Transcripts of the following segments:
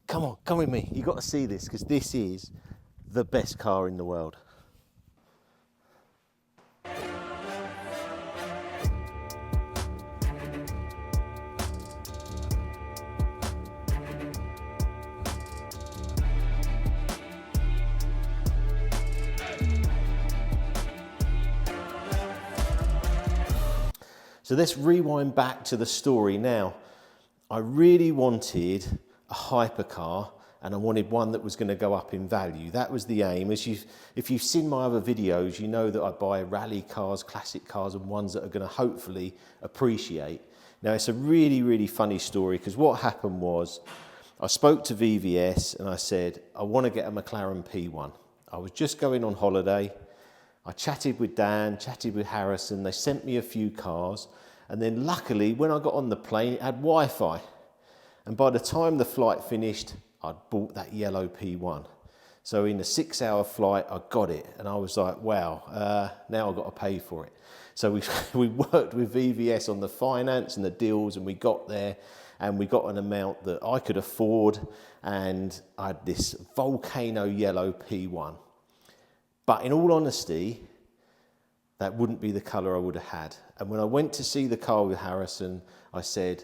Come on, come with me. You've got to see this because this is the best car in the world. So let's rewind back to the story now. I really wanted a hypercar and I wanted one that was going to go up in value. That was the aim. If you've seen my other videos, you know that I buy rally cars, classic cars, and ones that are going to hopefully appreciate. Now it's a really, really funny story because what happened was I spoke to VVS and I said, I want to get a McLaren P1. I was just going on holiday. I chatted with Dan, chatted with Harrison, they sent me a few cars, and then luckily when I got on the plane it had Wi-Fi, and by the time the flight finished I'd bought that yellow P1. So in a 6-hour flight I got it, and I was like, wow, now I've got to pay for it. So we worked with VVS on the finance and the deals, and we got there and we got an amount that I could afford, and I had this Volcano Yellow P1. But in all honesty, that wouldn't be the colour I would have had. And when I went to see the car with Harrison, I said,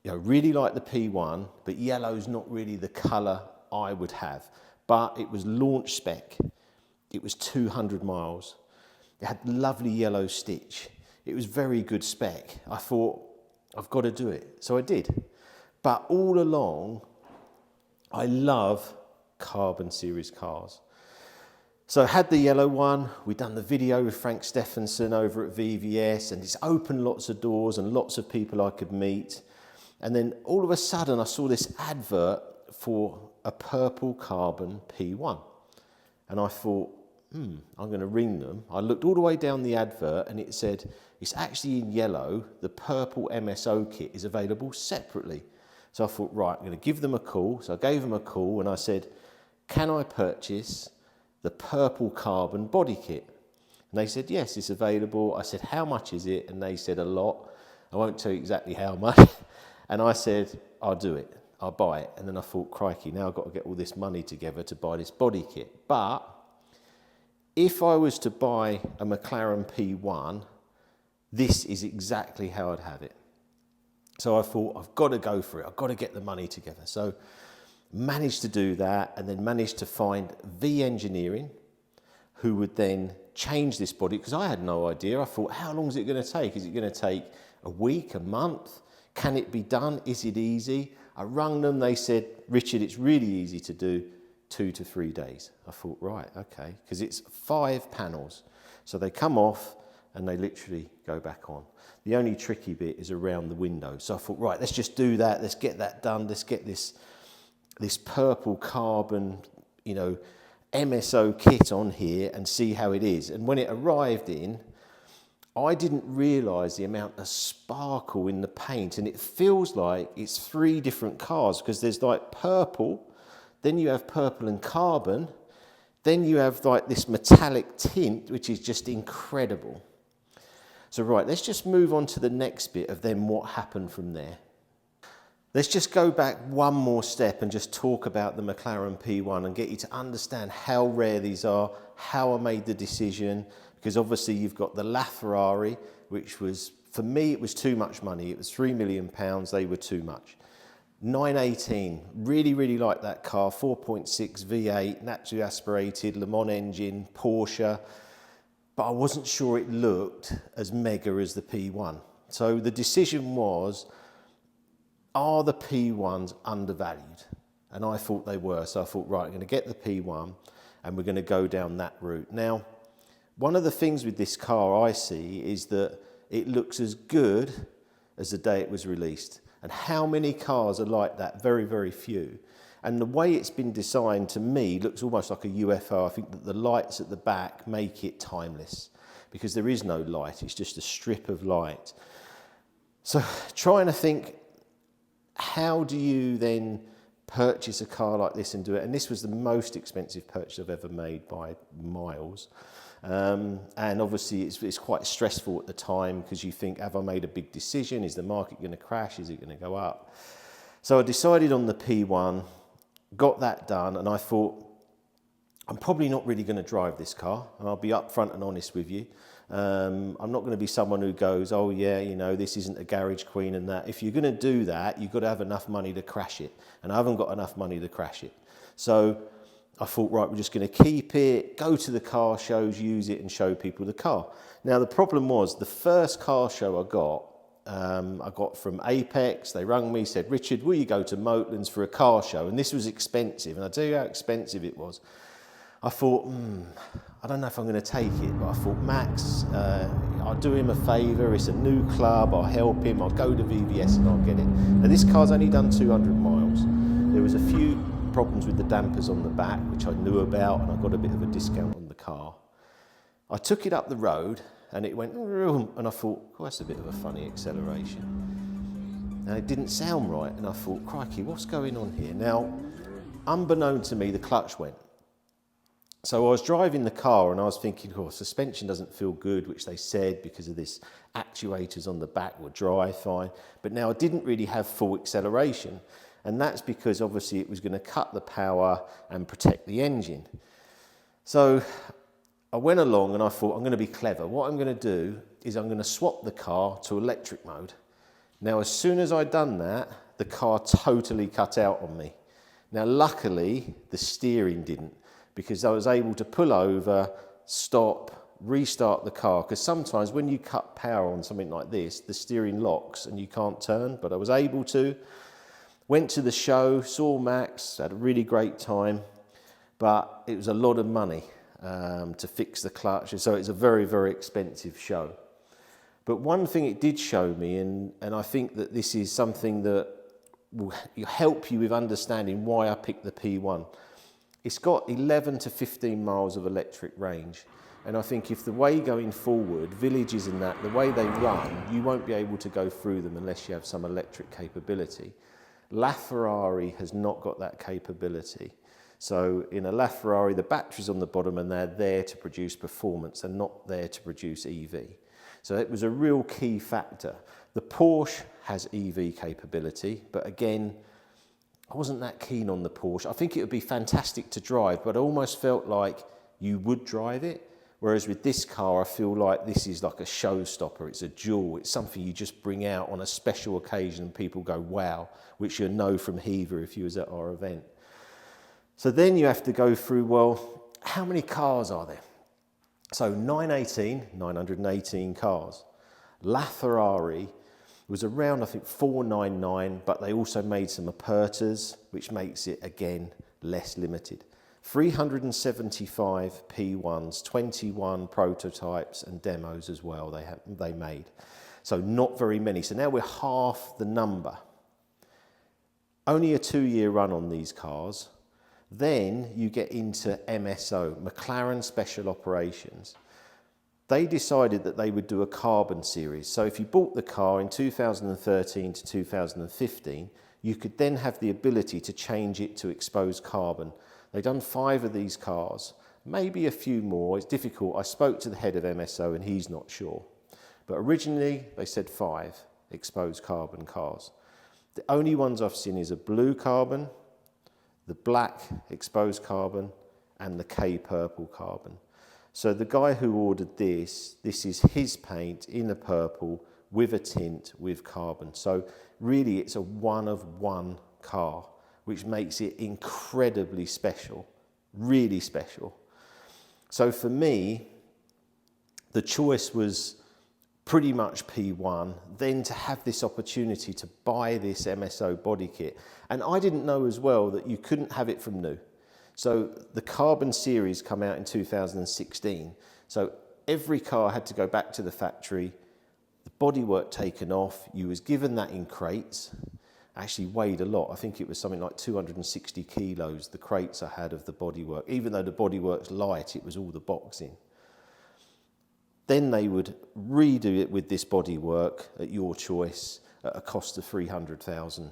you know, really like the P1, but yellow's not really the colour I would have. But it was launch spec. It was 200 miles. It had lovely yellow stitch. It was very good spec. I thought, I've got to do it. So I did. But all along, I love carbon series cars. So I had the yellow one, we'd done the video with Frank Stephenson over at VVS, and it's opened lots of doors and lots of people I could meet. And then all of a sudden I saw this advert for a purple carbon P1. And I thought, I'm going to ring them. I looked all the way down the advert and it said, it's actually in yellow, the purple MSO kit is available separately. So I thought, right, I'm going to give them a call. So I gave them a call and I said, can I purchase the purple carbon body kit? And they said, yes, it's available. I said, how much is it? And they said, a lot. I won't tell you exactly how much. And I said, I'll do it. I'll buy it. And then I thought, crikey, now I've got to get all this money together to buy this body kit. But if I was to buy a McLaren P1, this is exactly how I'd have it. So I thought, I've got to go for it. I've got to get the money together. So managed to do that, and then managed to find V Engineering, who would then change this body, because I had no idea. I thought, how long is it going to take? Is it going to take a week, a month? Can it be done? Is it easy? I rung them, they said, Richard, it's really easy to do, 2 to 3 days. I thought, right, okay, because it's 5 panels. So they come off and they literally go back on. The only tricky bit is around the window. So I thought, right, let's just do that. Let's get that done. Let's get this purple carbon, you know, MSO kit on here and see how it is. And when it arrived in, I didn't realise the amount of sparkle in the paint, and it feels like it's 3 different cars, because there's like purple, then you have purple and carbon, then you have like this metallic tint, which is just incredible. So right, let's just move on to the next bit of then what happened from there. Let's just go back one more step and just talk about the McLaren P1 and get you to understand how rare these are, how I made the decision, because obviously you've got the LaFerrari, which was, for me, it was too much money. It was £3 million, they were too much. 918, really, really like that car, 4.6 V8, naturally aspirated, Le Mans engine, Porsche, but I wasn't sure it looked as mega as the P1. So the decision was, are the P1s undervalued? And I thought they were. So I thought, right, I'm going to get the P1 and we're going to go down that route. Now, one of the things with this car I see is that it looks as good as the day it was released. And how many cars are like that? Very, very few. And the way it's been designed, to me, looks almost like a UFO. I think that the lights at the back make it timeless, because there is no light. It's just a strip of light. So trying to think, how do you then purchase a car like this and do it? And this was the most expensive purchase I've ever made by miles. And obviously it's quite stressful at the time, because you think, have I made a big decision? Is the market going to crash? Is it going to go up? So I decided on the P1, got that done, and I thought, I'm probably not really going to drive this car, and I'll be upfront and honest with you. I'm not going to be someone who goes, oh yeah, you know, this isn't a garage queen and that. If you're going to do that, you've got to have enough money to crash it, and I haven't got enough money to crash it. So I thought, right, we're just going to keep it, go to the car shows, use it and show people the car. Now the problem was, the first car show I got from Apex. They rang me, said, Richard, will you go to Maitland's for a car show? And this was expensive, and I'll tell you how expensive it was. I thought, I don't know if I'm going to take it, but I thought, Max, I'll do him a favour, it's a new club, I'll help him, I'll go to VVS and I'll get it. Now this car's only done 200 miles. There was a few problems with the dampers on the back, which I knew about, and I got a bit of a discount on the car. I took it up the road, and it went, and I thought, oh, that's a bit of a funny acceleration. And it didn't sound right, and I thought, crikey, what's going on here? Now, unbeknown to me, the clutch went. So I was driving the car and I was thinking, oh, suspension doesn't feel good, which they said because of this actuators on the back will drive fine. But now I didn't really have full acceleration. And that's because obviously it was going to cut the power and protect the engine. So I went along and I thought, I'm going to be clever. What I'm going to do is I'm going to swap the car to electric mode. Now, as soon as I'd done that, the car totally cut out on me. Now, luckily, the steering didn't, because I was able to pull over, stop, restart the car, because sometimes when you cut power on something like this, the steering locks and you can't turn, but I was able to. Went to the show, saw Max, had a really great time, but it was a lot of money to fix the clutch, so it's a very, very expensive show. But one thing it did show me, and I think that this is something that will help you with understanding why I picked the P1. It's got 11 to 15 miles of electric range. And I think if the way going forward, villages and that, the way they run, you won't be able to go through them unless you have some electric capability. LaFerrari has not got that capability. So in a LaFerrari, the battery's on the bottom and they're there to produce performance and not there to produce EV. So it was a real key factor. The Porsche has EV capability, but again, I wasn't that keen on the Porsche. I think it would be fantastic to drive, but I almost felt like you would drive it. Whereas with this car, I feel like this is like a showstopper. It's a jewel. It's something you just bring out on a special occasion and people go, wow, which you'll know from Hever if you was at our event. So then you have to go through, well, how many cars are there? So 918 cars. LaFerrari was around, I think, 499, but they also made some Apertas, which makes it, again, less limited. 375 P1s, 21 prototypes and demos as well they made. So not very many. So now we're half the number. Only a 2-year run on these cars. Then you get into MSO, McLaren Special Operations. They decided that they would do a carbon series. So if you bought the car in 2013 to 2015, you could then have the ability to change it to exposed carbon. They've done 5 of these cars, maybe a few more. It's difficult. I spoke to the head of MSO and he's not sure. But originally they said 5 exposed carbon cars. The only ones I've seen is a blue carbon, the black exposed carbon, and the K purple carbon. So the guy who ordered this is his paint in a purple with a tint with carbon. So really it's a one of one car, which makes it incredibly special, really special. So for me, the choice was pretty much P1, then to have this opportunity to buy this MSO body kit. And I didn't know as well that you couldn't have it from new. So the Carbon series come out in 2016. So every car had to go back to the factory, the bodywork taken off, you was given that in crates, actually weighed a lot. I think it was something like 260 kilos, the crates I had of the bodywork. Even though the bodywork's light, it was all the boxing. Then they would redo it with this bodywork at your choice at a cost of $300,000.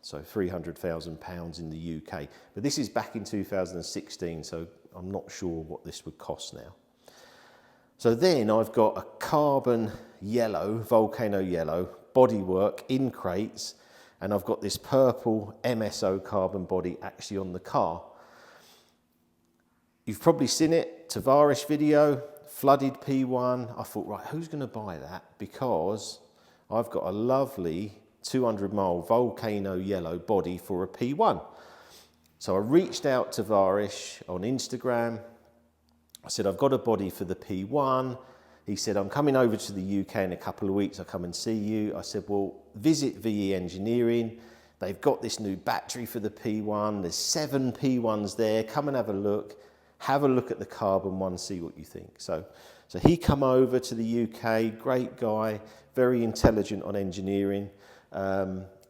So £300,000 in the UK. But this is back in 2016, so I'm not sure what this would cost now. So then I've got a carbon yellow, Volcano Yellow, bodywork in crates, and I've got this purple MSO carbon body actually on the car. You've probably seen it, Tavares video, flooded P1. I thought, right, who's going to buy that? Because I've got a lovely 200-mile Volcano Yellow body for a P1. So I reached out to Tavares on Instagram. I said, I've got a body for the P1. He said, I'm coming over to the UK in a couple of weeks. I'll come and see you. I said, well, visit VE Engineering. They've got this new battery for the P1. There's 7 P1s there. Come and have a look. Have a look at the carbon one, see what you think. So he come over to the UK, great guy, very intelligent on engineering.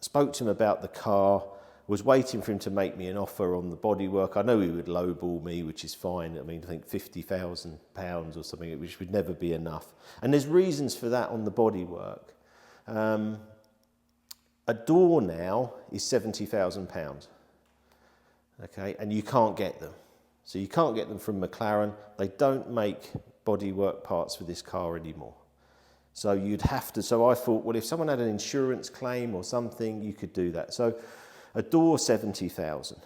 Spoke to him about the car, was waiting for him to make me an offer on the bodywork. I know he would lowball me, which is fine. I mean, I think £50,000 or something, which would never be enough. And there's reasons for that on the bodywork. A door now is £70,000, okay, and you can't get them. So you can't get them from McLaren. They don't make bodywork parts for this car anymore. So you'd have to, so I thought, well, if someone had an insurance claim or something, you could do that. So a door, 70,000.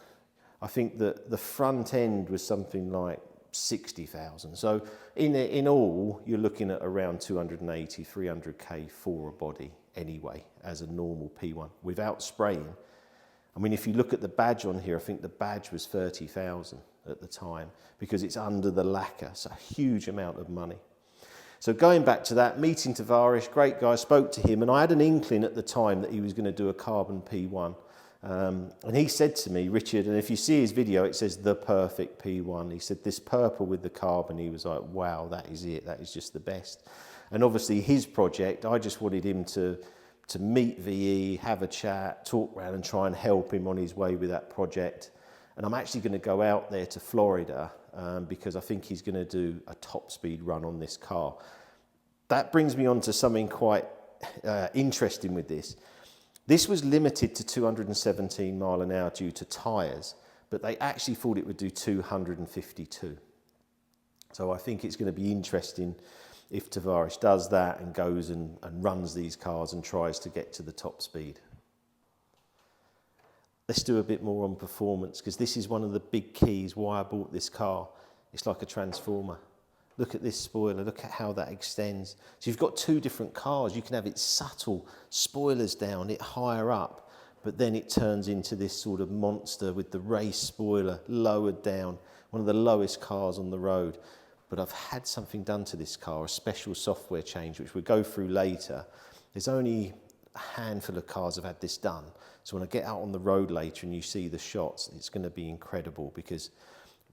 I think that the front end was something like 60,000. So in all, you're looking at around 280, 300K for a body anyway, as a normal P1, without spraying. I mean, if you look at the badge on here, I think the badge was 30,000 at the time because it's under the lacquer. It's a huge amount of money. So going back to that, meeting Tavares, great guy, spoke to him, and I had an inkling at the time that he was going to do a carbon P1. And he said to me, Richard, and if you see his video, it says the perfect P1. He said this purple with the carbon, he was like, wow, that is it. That is just the best. And obviously his project, I just wanted him to meet VE, have a chat, talk around and try and help him on his way with that project. And I'm actually going to go out there to Florida because I think he's going to do a top speed run on this car. That brings me on to something quite interesting with this. This was limited to 217 mile an hour due to tyres, but they actually thought it would do 252. So I think it's going to be interesting if Tavares does that and goes and runs these cars and tries to get to the top speed. Let's do a bit more on performance, because this is one of the big keys why I bought this car. It's like a transformer. Look at this spoiler, look at how that extends. So you've got 2 different cars. You can have it subtle, spoilers down, it higher up, but then it turns into this sort of monster with the race spoiler lowered down, one of the lowest cars on the road. But I've had something done to this car, a special software change, which we'll go through later. There's only a handful of cars have had this done. So when I get out on the road later and you see the shots, it's going to be incredible, because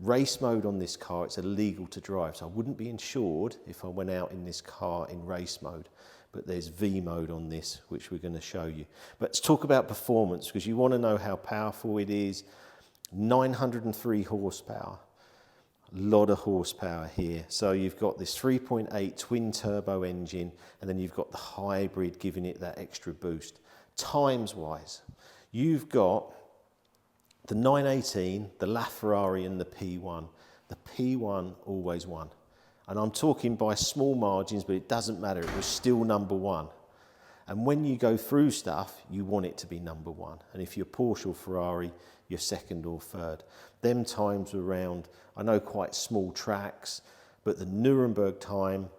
race mode on this car, it's illegal to drive. So I wouldn't be insured if I went out in this car in race mode. But there's V mode on this, which we're going to show you. But let's talk about performance, because you want to know how powerful it is. 903 horsepower. A lot of horsepower here. So you've got this 3.8 twin turbo engine, and then you've got the hybrid giving it that extra boost. Times wise, you've got the 918, the LaFerrari and the P1. The P1 always won. And I'm talking by small margins, but it doesn't matter. It was still number 1. And when you go through stuff, you want it to be number 1. And if you're Porsche or Ferrari, you're 2nd or 3rd. Them times were around, I know, quite small tracks, but the Nuremberg time,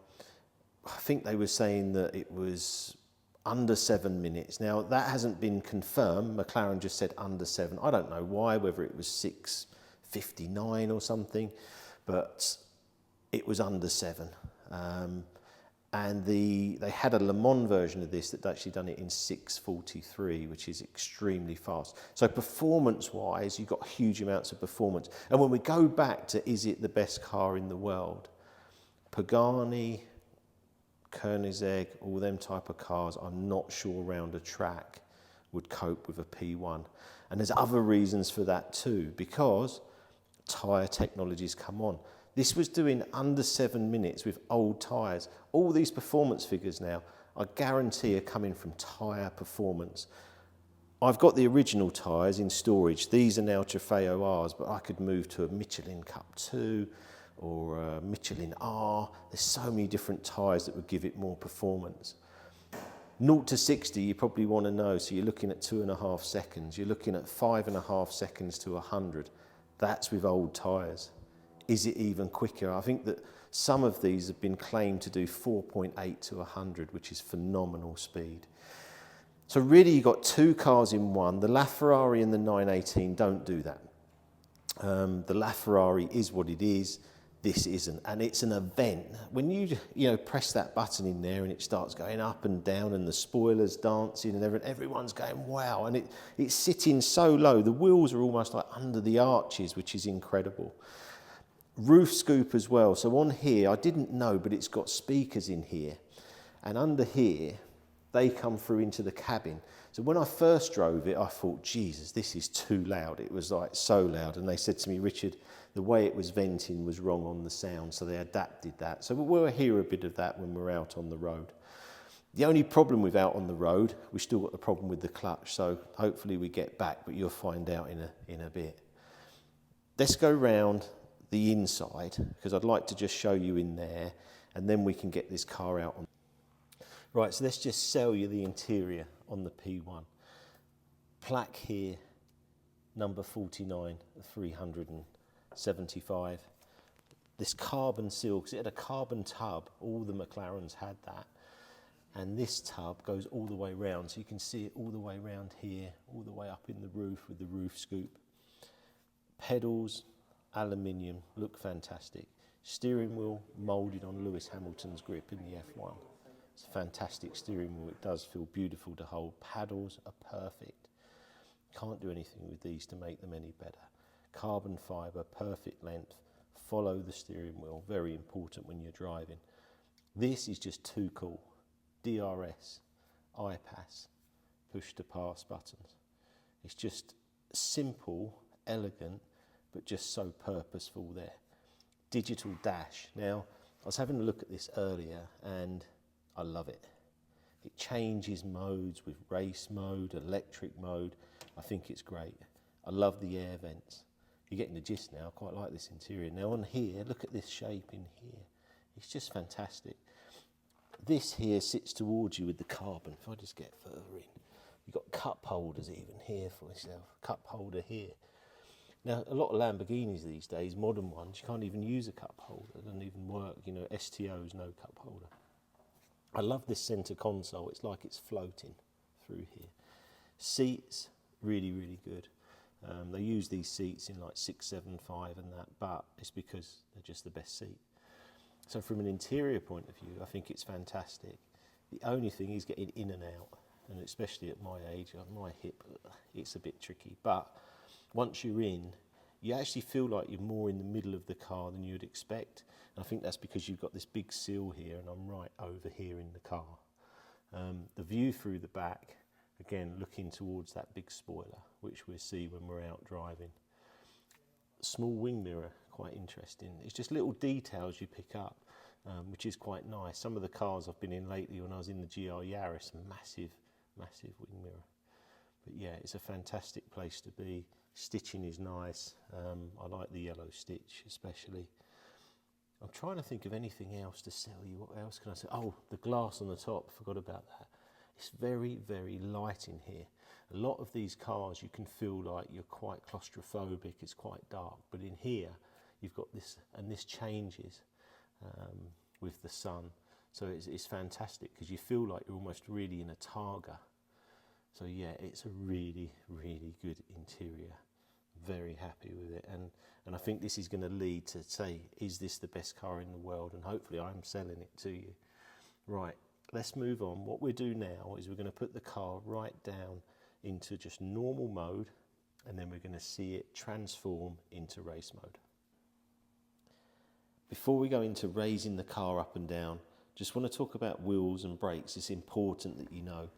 I think they were saying that it was under 7 minutes. Now, that hasn't been confirmed. McLaren just said under 7. I don't know why, whether it was 6:59 or something, but it was under 7. And they had a Le Mans version of this that actually done it in 6:43, which is extremely fast. So performance-wise, you've got huge amounts of performance. And when we go back to, is it the best car in the world? Pagani, Koenigsegg, all them type of cars, I'm not sure around a track would cope with a P1. And there's other reasons for that too, because tyre technologies come on. This was doing under 7 minutes with old tyres. All these performance figures now, I guarantee, are coming from tyre performance. I've got the original tyres in storage. These are now Trofeo R's, but I could move to a Michelin Cup 2 or a Michelin R. There's so many different tyres that would give it more performance. 0 to 60, you probably want to know, so you're looking at 2.5 seconds. You're looking at 5.5 seconds to 100. That's with old tyres. Is it even quicker? I think that some of these have been claimed to do 4.8 to 100, which is phenomenal speed. So really you've got two cars in one. The LaFerrari and the 918 don't do that. The LaFerrari is what it is. This isn't, and it's an event. When you press that button in there and it starts going up and down and the spoilers dancing and everyone's going wow, and it's sitting so low. The wheels are almost like under the arches, which is incredible. Roof scoop as well. So on here, I didn't know, but it's got speakers in here, and under here they come through into the cabin. So when I first drove it, I thought, Jesus, this is too loud. It was like so loud. And they said to me, Richard, the way it was venting was wrong on the sound, so they adapted that. So we'll hear a bit of that when we're out on the road. The only problem with out on the road, we've still got the problem with the clutch, so hopefully we get back, but you'll find out in a bit. Let's go round the inside, because I'd like to just show you in there, and then we can get this car out on. Right, so let's just sell you the interior on the P1. Plaque here, number 49, 375. This carbon seal, because it had a carbon tub, all the McLarens had that. And this tub goes all the way round, so you can see it all the way round here, all the way up in the roof with the roof scoop. Pedals, aluminium, look fantastic. Steering wheel moulded on Lewis Hamilton's grip in the F1. It's a fantastic steering wheel. It does feel beautiful to hold. Paddles are perfect. Can't do anything with these to make them any better. Carbon fibre, perfect length. Follow the steering wheel. Very important when you're driving. This is just too cool. DRS, iPass, push to pass buttons. It's just simple, elegant, but just so purposeful there. Digital dash. Now, I was having a look at this earlier and I love it. It changes modes with race mode, electric mode. I think it's great. I love the air vents. You're getting the gist now. I quite like this interior. Now on here, look at this shape in here. It's just fantastic. This here sits towards you with the carbon. If I just get further in, you've got cup holders even here for yourself. Cup holder here. Now, a lot of Lamborghinis these days, modern ones, you can't even use a cup holder. It doesn't even work. STO's no cup holder. I love this centre console. It's like it's floating through here. Seats, really, really good. They use these seats in like 6, 7, 5 and that, but it's because they're just the best seat. So from an interior point of view, I think it's fantastic. The only thing is getting in and out, and especially at my age, my hip, it's a bit tricky. But once you're in, you actually feel like you're more in the middle of the car than you'd expect. And I think that's because you've got this big sill here and I'm right over here in the car. The view through the back, again, looking towards that big spoiler, which we'll see when we're out driving. Small wing mirror, quite interesting. It's just little details you pick up, which is quite nice. Some of the cars I've been in lately, when I was in the GR Yaris, massive, massive wing mirror. But yeah, it's a fantastic place to be. Stitching is nice. I like the yellow stitch especially. I'm trying to think of anything else to sell you. What else can I say? Oh, the glass on the top, forgot about that. It's very, very light in here. A lot of these cars you can feel like you're quite claustrophobic, it's quite dark, but in here you've got this, and this changes with the sun. So it's fantastic because you feel like you're almost really in a Targa. So yeah, it's a really, really good interior. Very happy with it, and I think this is going to lead to say, is this the best car in the world? And hopefully I'm selling it to you. Right, let's move on. What we'll do now is we're going to put the car right down into just normal mode, and then we're going to see it transform into race mode. Before we go into raising the car up and down, just want to talk about wheels and brakes. It's important that you know.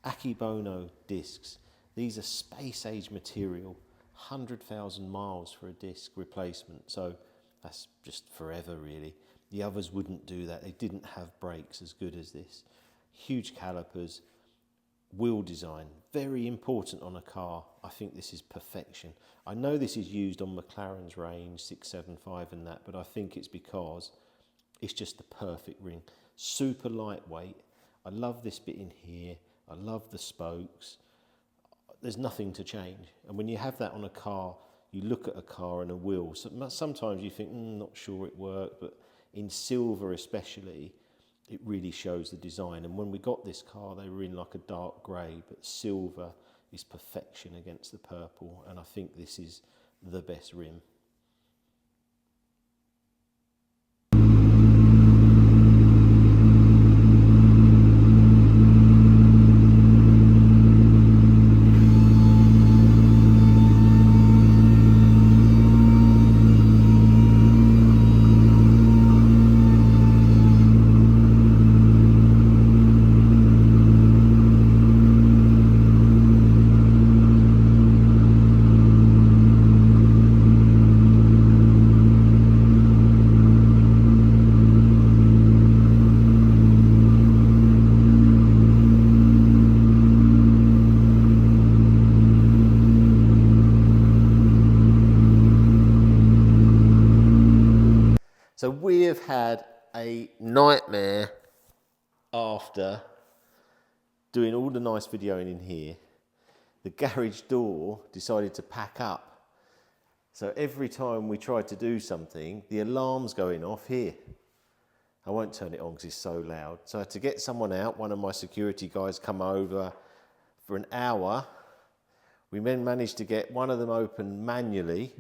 Akebono discs, these are space age material, 100,000 miles for a disc replacement, so that's just forever really. The others wouldn't do that. They didn't have brakes as good as this. Huge calipers, wheel design, very important on a car. I think this is perfection. I know this is used on McLaren's range, 675 and that, but I think it's because it's just the perfect ring. Super lightweight. I love this bit in here. I love the spokes. There's nothing to change. And when you have that on a car, you look at a car and a wheel. Sometimes you think, not sure it worked, but in silver especially, it really shows the design. And when we got this car, they were in like a dark grey, but silver is perfection against the purple. And I think this is the best rim. So we have had a nightmare after doing all the nice videoing in here. The garage door decided to pack up. So every time we tried to do something, the alarm's going off here. I won't turn it on because it's so loud. So I had to get someone out, one of my security guys come over for an hour. We then managed to get one of them open manually,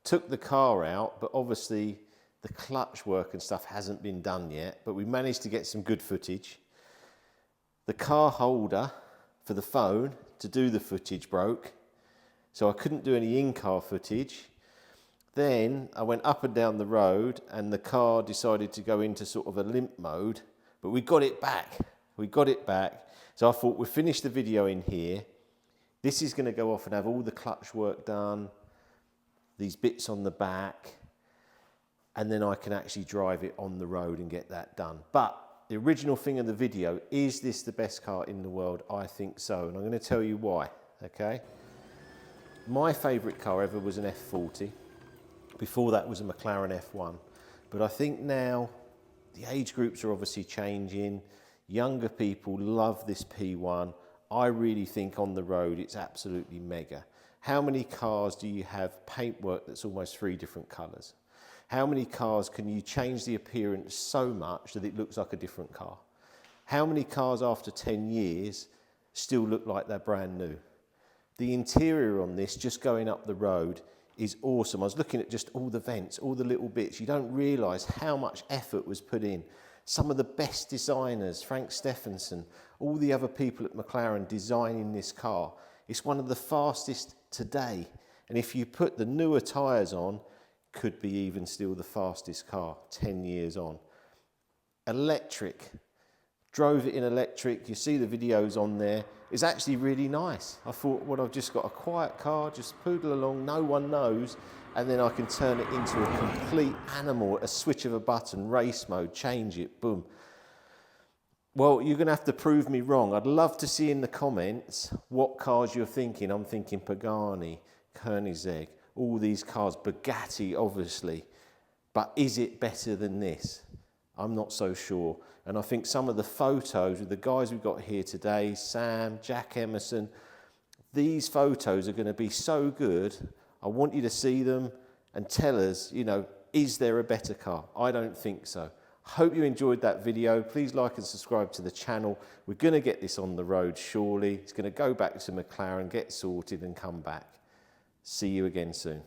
took the car out, but obviously the clutch work and stuff hasn't been done yet, but we managed to get some good footage. The car holder for the phone to do the footage broke, so I couldn't do any in-car footage. Then I went up and down the road and the car decided to go into sort of a limp mode, but we got it back. We got it back. So I thought we'll finish the video in here. This is going to go off and have all the clutch work done, these bits on the back, and then I can actually drive it on the road and get that done. But the original thing of the video, is this the best car in the world? I think so, and I'm going to tell you why, okay? My favourite car ever was an F40. Before that was a McLaren F1. But I think now the age groups are obviously changing. Younger people love this P1. I really think on the road it's absolutely mega. How many cars do you have paintwork that's almost 3 different colours? How many cars can you change the appearance so much that it looks like a different car? How many cars after 10 years still look like they're brand new? The interior on this, just going up the road, is awesome. I was looking at just all the vents, all the little bits. You don't realise how much effort was put in. Some of the best designers, Frank Stephenson, all the other people at McLaren designing this car. It's one of the fastest today. And if you put the newer tyres on, could be even still the fastest car 10 years on. Electric. Drove it in electric. You see the videos on there. It's actually really nice. I thought, well, I've just got a quiet car, just poodle along, no one knows, and then I can turn it into a complete animal at a switch of a button, race mode, change it, boom. Well, you're going to have to prove me wrong. I'd love to see in the comments what cars you're thinking. I'm thinking Pagani, Koenigsegg, all these cars, Bugatti obviously, but is it better than this? I'm not so sure. And I think some of the photos with the guys we've got here today, Sam, Jack Emerson, these photos are going to be so good. I want you to see them and tell us, you know, is there a better car? I don't think so. Hope you enjoyed that video. Please like and subscribe to the channel. We're going to get this on the road surely. It's going to go back to McLaren, get sorted and come back. See you again soon.